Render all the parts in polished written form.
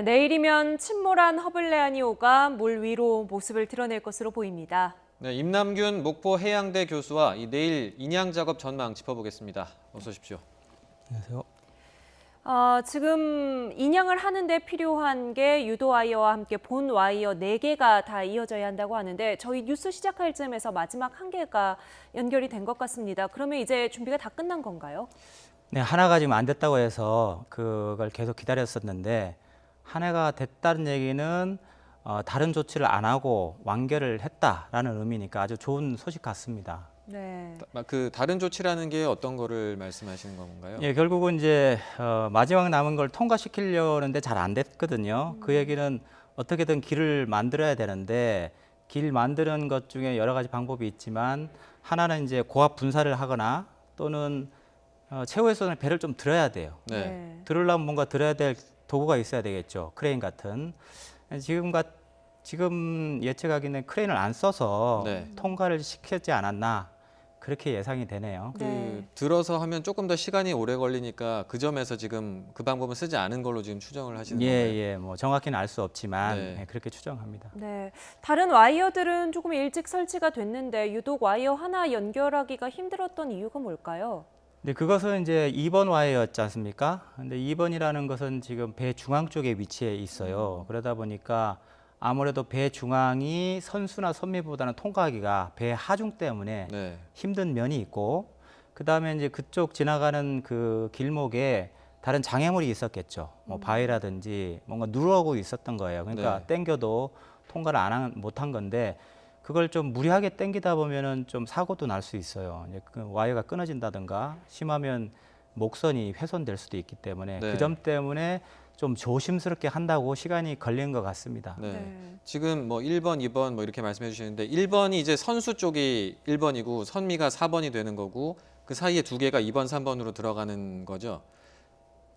네, 내일이면 침몰한 허블레아니호가 물 위로 모습을 드러낼 것으로 보입니다. 네, 임남균 목포 해양대 교수와 내일 인양 작업 전망 짚어보겠습니다. 어서 오십시오. 안녕하세요. 지금 인양을 하는데 필요한 게 유도 와이어와 함께 본 와이어 4개가 다 이어져야 한다고 하는데 저희 뉴스 시작할 쯤에서 마지막 1개가 연결이 된 것 같습니다. 그러면 이제 준비가 다 끝난 건가요? 네, 하나가 지금 안 됐다고 해서 그걸 계속 기다렸었는데 한 해가 됐다는 얘기는 다른 조치를 안 하고 완결을 했다라는 의미니까 아주 좋은 소식 같습니다. 네. 그 다른 조치라는 게 어떤 거를 말씀하시는 건가요? 예, 결국은 이제 마지막 남은 걸 통과시키려는데 잘 안 됐거든요. 그 얘기는 어떻게든 길을 만들어야 되는데 길 만드는 것 중에 여러 가지 방법이 있지만 하나는 이제 고압 분사를 하거나 또는 최후에서는 배를 좀 들어야 돼요. 네. 들으려면 뭔가 들어야 될 도구가 있어야 되겠죠. 크레인 같은. 지금 예측하기는 크레인을 안 써서 네. 통과를 시켰지 않았나 그렇게 예상이 되네요. 네. 들어서 하면 조금 더 시간이 오래 걸리니까 그 점에서 지금 그 방법은 쓰지 않은 걸로 지금 추정을 하시는 건가요? 예, 뭐 정확히는 알 수 없지만 네. 예, 그렇게 추정합니다. 네. 다른 와이어들은 조금 일찍 설치가 됐는데 유독 와이어 하나 연결하기가 힘들었던 이유가 뭘까요? 근데 그것은 이제 2번 와이어였지 않습니까? 근데 2번이라는 것은 지금 배 중앙 쪽에 위치해 있어요. 그러다 보니까 아무래도 배 중앙이 선수나 선미보다는 통과하기가 배 하중 때문에 네. 힘든 면이 있고, 그 다음에 이제 그쪽 지나가는 그 길목에 다른 장애물이 있었겠죠. 뭐 바위라든지 뭔가 누르고 있었던 거예요. 그러니까 네. 땡겨도 통과를 못한 건데, 그걸 좀 무리하게 땡기다 보면은 좀 사고도 날 수 있어요. 이제 그 와이어가 끊어진다든가 심하면 목선이 훼손될 수도 있기 때문에 네. 그 점 때문에 좀 조심스럽게 한다고 시간이 걸린 것 같습니다. 네. 네. 지금 뭐 1번, 2번 뭐 이렇게 말씀해 주시는데 1번이 이제 선수 쪽이 1번이고 선미가 4번이 되는 거고 그 사이에 2개가 2번, 3번으로 들어가는 거죠?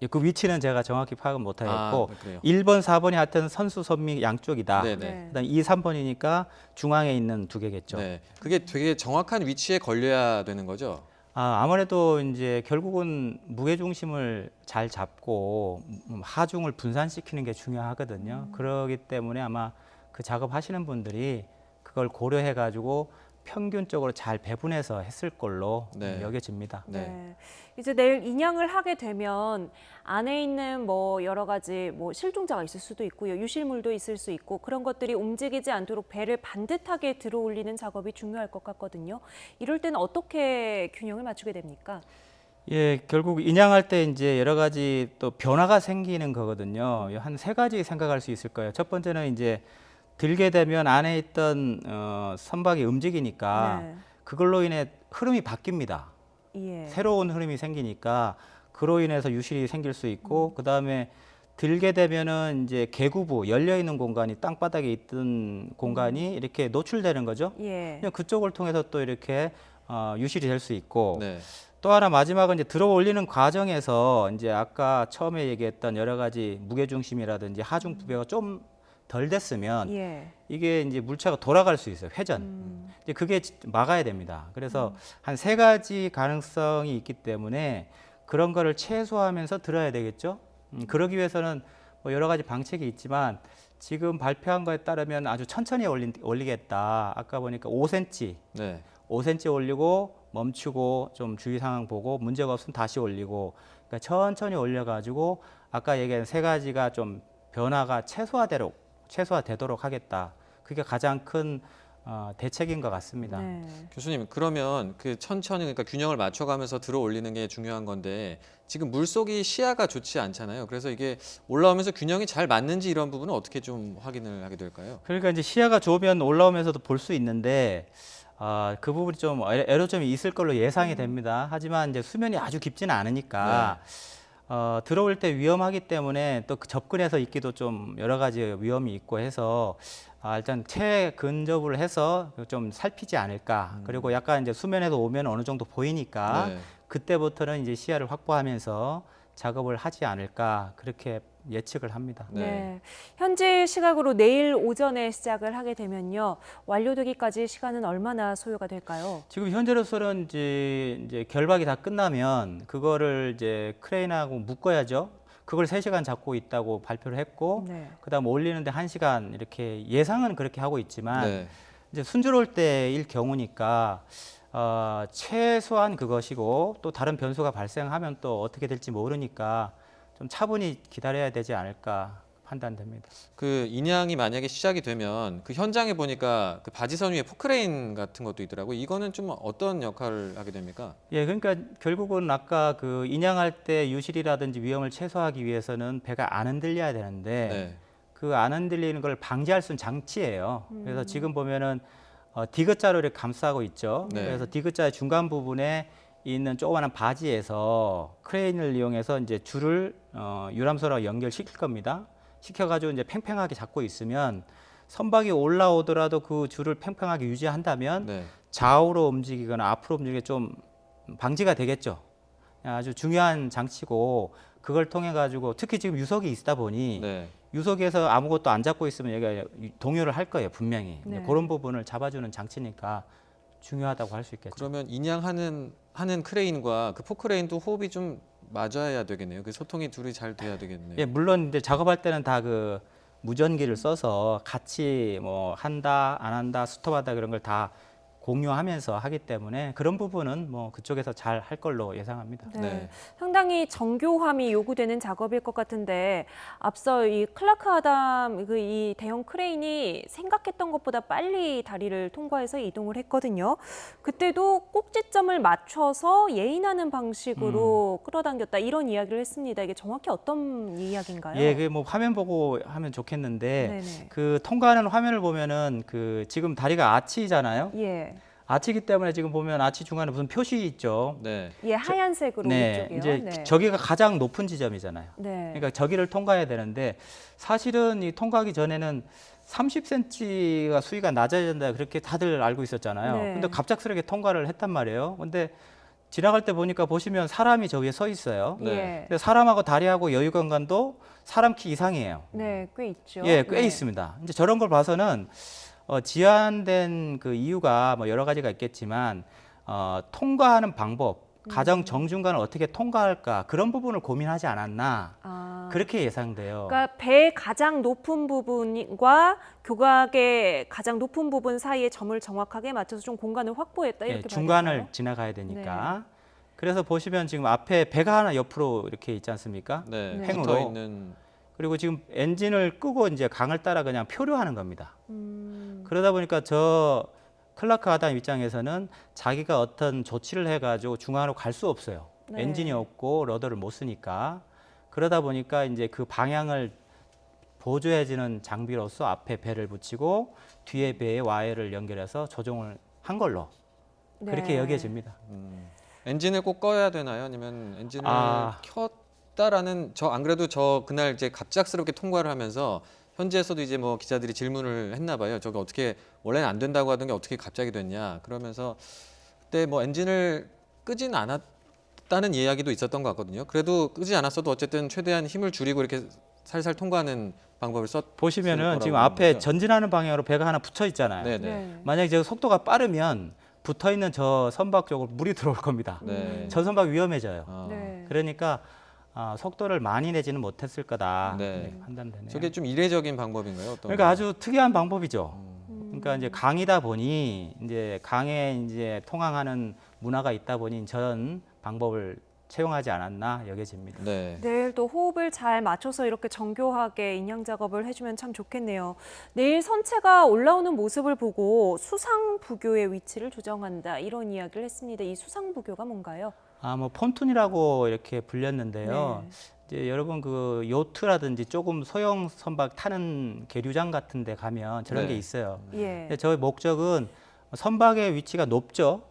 예, 그 위치는 제가 정확히 파악은 못하겠고 그래요. 1번, 4번이 하여튼 선수, 선미 양쪽이다. 네네. 네. 그다음 2, 3번이니까 중앙에 있는 2개겠죠. 네. 그게 되게 정확한 위치에 걸려야 되는 거죠? 아무래도 이제 결국은 무게 중심을 잘 잡고 하중을 분산시키는 게 중요하거든요. 그렇기 때문에 아마 그 작업하시는 분들이 그걸 고려해 가지고 평균적으로 잘 배분해서 했을 걸로 네. 여겨집니다. 네. 네. 이제 내일 인양을 하게 되면 안에 있는 뭐 여러 가지 뭐 실종자가 있을 수도 있고요. 유실물도 있을 수 있고 그런 것들이 움직이지 않도록 배를 반듯하게 들어 올리는 작업이 중요할 것 같거든요. 이럴 때는 어떻게 균형을 맞추게 됩니까? 예, 결국 인양할 때 이제 여러 가지 또 변화가 생기는 거거든요. 한 3가지 생각할 수 있을 거예요. 첫 번째는 이제 들게 되면 안에 있던 선박이 움직이니까 네. 그걸로 인해 흐름이 바뀝니다. 예. 새로운 흐름이 생기니까 그로 인해서 유실이 생길 수 있고 그다음에 들게 되면은 이제 계구부 열려 있는 공간이 땅바닥에 있던 공간이 이렇게 노출되는 거죠. 예. 그냥 그쪽을 통해서 또 이렇게 유실이 될 수 있고 네. 또 하나 마지막은 이제 들어 올리는 과정에서 이제 아까 처음에 얘기했던 여러 가지 무게 중심이라든지 하중 부배가 좀 덜 됐으면 예. 이게 이제 물체가 돌아갈 수 있어요. 회전. 이제 그게 막아야 됩니다. 그래서 한 3가지 가능성이 있기 때문에 그런 거를 최소화하면서 들어야 되겠죠. 그러기 위해서는 뭐 여러 가지 방책이 있지만 지금 발표한 거에 따르면 아주 천천히 올리겠다. 아까 보니까 5cm, 네. 5cm 올리고 멈추고 좀 주의 상황 보고 문제가 없으면 다시 올리고 그러니까 천천히 올려가지고 아까 얘기한 3가지가 좀 변화가 최소화되도록 하겠다. 그게 가장 큰 대책인 것 같습니다. 네. 교수님, 그러면 그 천천히 그러니까 균형을 맞춰가면서 들어 올리는 게 중요한 건데 지금 물속이 시야가 좋지 않잖아요. 그래서 이게 올라오면서 균형이 잘 맞는지 이런 부분은 어떻게 좀 확인을 하게 될까요? 그러니까 이제 시야가 좋으면 올라오면서도 볼 수 있는데 그 부분이 좀 애로점이 있을 걸로 예상이 됩니다. 하지만 이제 수면이 아주 깊지는 않으니까 들어올 때 위험하기 때문에 또 접근해서 있기도 좀 여러 가지 위험이 있고 해서 일단 채근접을 해서 좀 살피지 않을까. 그리고 약간 이제 수면에서 오면 어느 정도 보이니까 네. 그때부터는 이제 시야를 확보하면서 작업을 하지 않을까 그렇게 예측을 합니다. 네. 네. 현지 시각으로 내일 오전에 시작을 하게 되면요. 완료되기까지 시간은 얼마나 소요가 될까요? 지금 현재로서는 이제 결박이 다 끝나면 그거를 이제 크레인하고 묶어야죠. 그걸 3시간 잡고 있다고 발표를 했고 네. 그다음 올리는데 1시간 이렇게 예상은 그렇게 하고 있지만 네. 이제 순조로울 때일 경우니까 최소한 그것이고 또 다른 변수가 발생하면 또 어떻게 될지 모르니까 좀 차분히 기다려야 되지 않을까 판단됩니다. 그 인양이 만약에 시작이 되면 그 현장에 보니까 그 바지선 위에 포크레인 같은 것도 있더라고요. 이거는 좀 어떤 역할을 하게 됩니까? 예, 그러니까 결국은 아까 그 인양할 때 유실이라든지 위험을 최소화하기 위해서는 배가 안 흔들려야 되는데 네. 그 안 흔들리는 걸 방지할 수 있는 장치예요. 그래서 지금 보면은 디귿자로 이렇게 감싸고 있죠. 네. 그래서 디귿자의 중간 부분에 있는 조그마한 바지에서 크레인을 이용해서 이제 줄을 유람선하고 연결시킬 겁니다. 시켜가지고 이제 팽팽하게 잡고 있으면 선박이 올라오더라도 그 줄을 팽팽하게 유지한다면 네. 좌우로 움직이거나 앞으로 움직이게 좀 방지가 되겠죠. 아주 중요한 장치고 그걸 통해 가지고 특히 지금 유속이 있다 보니 네. 유속에서 아무것도 안 잡고 있으면 얘가 동요를 할 거예요, 분명히. 네. 그런 부분을 잡아주는 장치니까 중요하다고 할 수 있겠죠. 그러면 인양하는 크레인과 그 포크레인도 호흡이 좀 맞아야 되겠네요. 그 소통이 둘이 잘 돼야 되겠네요. 예, 물론 이제 작업할 때는 다 그 무전기를 써서 같이 뭐 한다, 안 한다, 스톱하다 그런 걸 다 공유하면서 하기 때문에 그런 부분은 뭐 그쪽에서 잘 할 걸로 예상합니다. 네. 네. 상당히 정교함이 요구되는 작업일 것 같은데 앞서 이 클라크 아담 그 이 대형 크레인이 생각했던 것보다 빨리 다리를 통과해서 이동을 했거든요. 그때도 꼭지점을 맞춰서 예인하는 방식으로 끌어당겼다 이런 이야기를 했습니다. 이게 정확히 어떤 이야기인가요? 예, 그 뭐 화면 보고 하면 좋겠는데 네네. 그 통과하는 화면을 보면은 그 지금 다리가 아치잖아요. 예. 아치기 때문에 지금 보면 아치 중간에 무슨 표시 있죠. 네. 예, 하얀색으로 네, 위쪽이요. 이제 네. 저기가 가장 높은 지점이잖아요. 네. 그러니까 저기를 통과해야 되는데 사실은 이 통과하기 전에는 30cm가 수위가 낮아야 된다 그렇게 다들 알고 있었잖아요. 네. 근데 갑작스럽게 통과를 했단 말이에요. 근데 지나갈 때 보니까 보시면 사람이 저기에 서 있어요. 네. 예. 근데 사람하고 다리하고 여유 공간도 사람 키 이상이에요. 네, 꽤 있죠. 예, 꽤 네. 있습니다. 이제 저런 걸 봐서는 지연된 그 이유가 뭐 여러 가지가 있겠지만 통과하는 방법, 가정 정중간을 어떻게 통과할까 그런 부분을 고민하지 않았나 아. 그렇게 예상돼요. 그러니까 배의 가장 높은 부분과 교각의 가장 높은 부분 사이의 점을 정확하게 맞춰서 좀 공간을 확보했다 이렇게 예, 봐야 중간을 될까요? 지나가야 되니까. 그래서 보시면 지금 앞에 배가 하나 옆으로 이렇게 있지 않습니까? 네. 네. 행으로. 붙어 있는 그리고 지금 엔진을 끄고 이제 강을 따라 그냥 표류하는 겁니다. 그러다 보니까 저 클라크 아담 입장에서는 자기가 어떤 조치를 해가지고 중앙으로 갈 수 없어요. 네. 엔진이 없고 러더를 못 쓰니까. 그러다 보니까 이제 그 방향을 보조해주는 장비로서 앞에 배를 붙이고 뒤에 배에 와이어를 연결해서 조종을 한 걸로 그렇게 네. 여겨집니다. 엔진을 꼭 꺼야 되나요? 아니면 엔진을 아. 켰다라는 안 그래도 저 그날 이제 갑작스럽게 통과를 하면서 현지에서도 이제 뭐 기자들이 질문을 했나 봐요. 저게 어떻게 원래는 안 된다고 하던 게 어떻게 갑자기 됐냐. 그러면서 그때 뭐 엔진을 끄진 않았다는 이야기도 있었던 것 같거든요. 그래도 끄지 않았어도 어쨌든 최대한 힘을 줄이고 이렇게 살살 통과하는 방법을 보시면은 지금 앞에 거죠. 전진하는 방향으로 배가 하나 붙어 있잖아요. 네네. 네. 만약에 저 속도가 빠르면 붙어 있는 저 선박 쪽으로 물이 들어올 겁니다. 네. 저 선박 위험해져요. 아. 네. 그러니까 속도를 많이 내지는 못했을 거다 네. 이렇게 판단되네요. 저게 좀 이례적인 방법인가요? 어떤 그러니까 아주 특이한 방법이죠. 음. 그러니까 이제 강이다 보니 이제 강에 이제 통항하는 문화가 있다 보니 저런 방법을 채용하지 않았나 여겨집니다. 네. 내일 또 호흡을 잘 맞춰서 이렇게 정교하게 인양 작업을 해주면 참 좋겠네요. 내일 선체가 올라오는 모습을 보고 수상부교의 위치를 조정한다 이런 이야기를 했습니다. 이 수상부교가 뭔가요? 뭐 폰툰이라고 이렇게 불렸는데요. 네. 이제 여러분 그 요트라든지 조금 소형 선박 타는 계류장 같은 데 가면 저런 네. 게 있어요. 예. 근데 저의 목적은 선박의 위치가 높죠.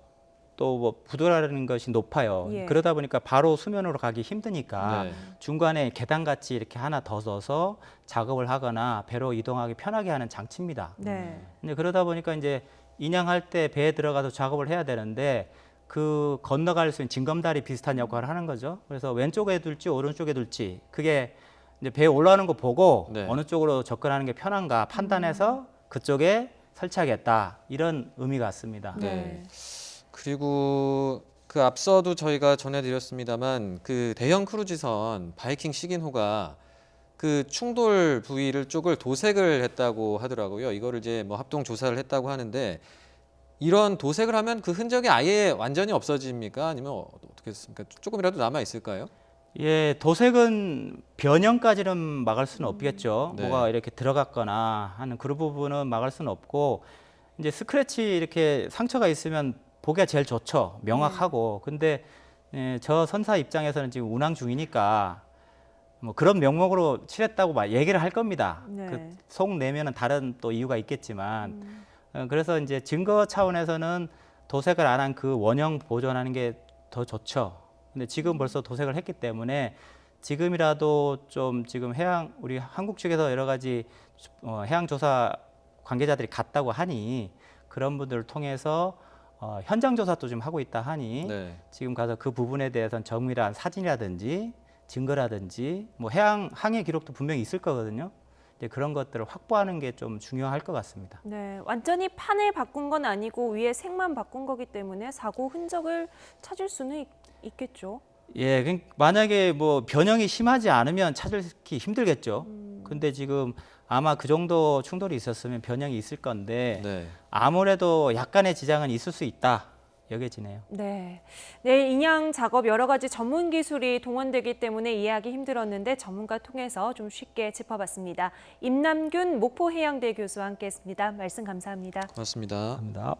또 뭐 부도라는 것이 높아요. 예. 그러다 보니까 바로 수면으로 가기 힘드니까 네. 중간에 계단같이 이렇게 하나 더 넣어서 작업을 하거나 배로 이동하기 편하게 하는 장치입니다. 네. 근데 그러다 보니까 이제 인양할 때 배에 들어가서 작업을 해야 되는데 그 건너갈 수 있는 징검다리 비슷한 역할을 하는 거죠. 그래서 왼쪽에 둘지 오른쪽에 둘지 그게 이제 배에 올라오는 거 보고 네. 어느 쪽으로 접근하는 게 편한가 판단해서 그쪽에 설치하겠다 이런 의미가 있습니다. 네. 네. 그리고 그 앞서도 저희가 전해드렸습니다만 그 대형 크루즈선 바이킹 시긴호가 그 충돌 부위를 쪽을 도색을 했다고 하더라고요. 이거를 이제 뭐 합동 조사를 했다고 하는데 이런 도색을 하면 그 흔적이 아예 완전히 없어집니까? 아니면 어떻게 했습니까? 조금이라도 남아 있을까요? 예, 도색은 변형까지는 막을 수는 없겠죠. 네. 뭐가 이렇게 들어갔거나 하는 그런 부분은 막을 수는 없고, 이제 스크래치 이렇게 상처가 있으면 보기가 제일 좋죠. 명확하고. 근데 예, 저 선사 입장에서는 지금 운항 중이니까 뭐 그런 명목으로 칠했다고 막 얘기를 할 겁니다. 네. 그 속 내면은 다른 또 이유가 있겠지만, 그래서 이제 증거 차원에서는 도색을 안 한 그 원형 보존하는 게 더 좋죠. 근데 지금 벌써 도색을 했기 때문에 지금이라도 좀 지금 우리 한국 측에서 여러 가지 해양 조사 관계자들이 갔다고 하니 그런 분들을 통해서 현장 조사도 좀 하고 있다 하니 네. 지금 가서 그 부분에 대해서는 정밀한 사진이라든지 증거라든지 뭐 항해 기록도 분명히 있을 거거든요. 이제 그런 것들을 확보하는 게 좀 중요할 것 같습니다. 네, 완전히 판을 바꾼 건 아니고 위에 색만 바꾼 거기 때문에 사고 흔적을 찾을 수는 있겠죠. 예, 만약에 뭐 변형이 심하지 않으면 찾기 힘들겠죠. 근데 지금 아마 그 정도 충돌이 있었으면 변형이 있을 건데 네. 아무래도 약간의 지장은 있을 수 있다 여겨지네요. 네, 내일 인양 작업 여러 가지 전문 기술이 동원되기 때문에 이해하기 힘들었는데 전문가 통해서 좀 쉽게 짚어봤습니다. 임남균 목포해양대 교수와 함께했습니다. 말씀 감사합니다. 고맙습니다. 감사합니다.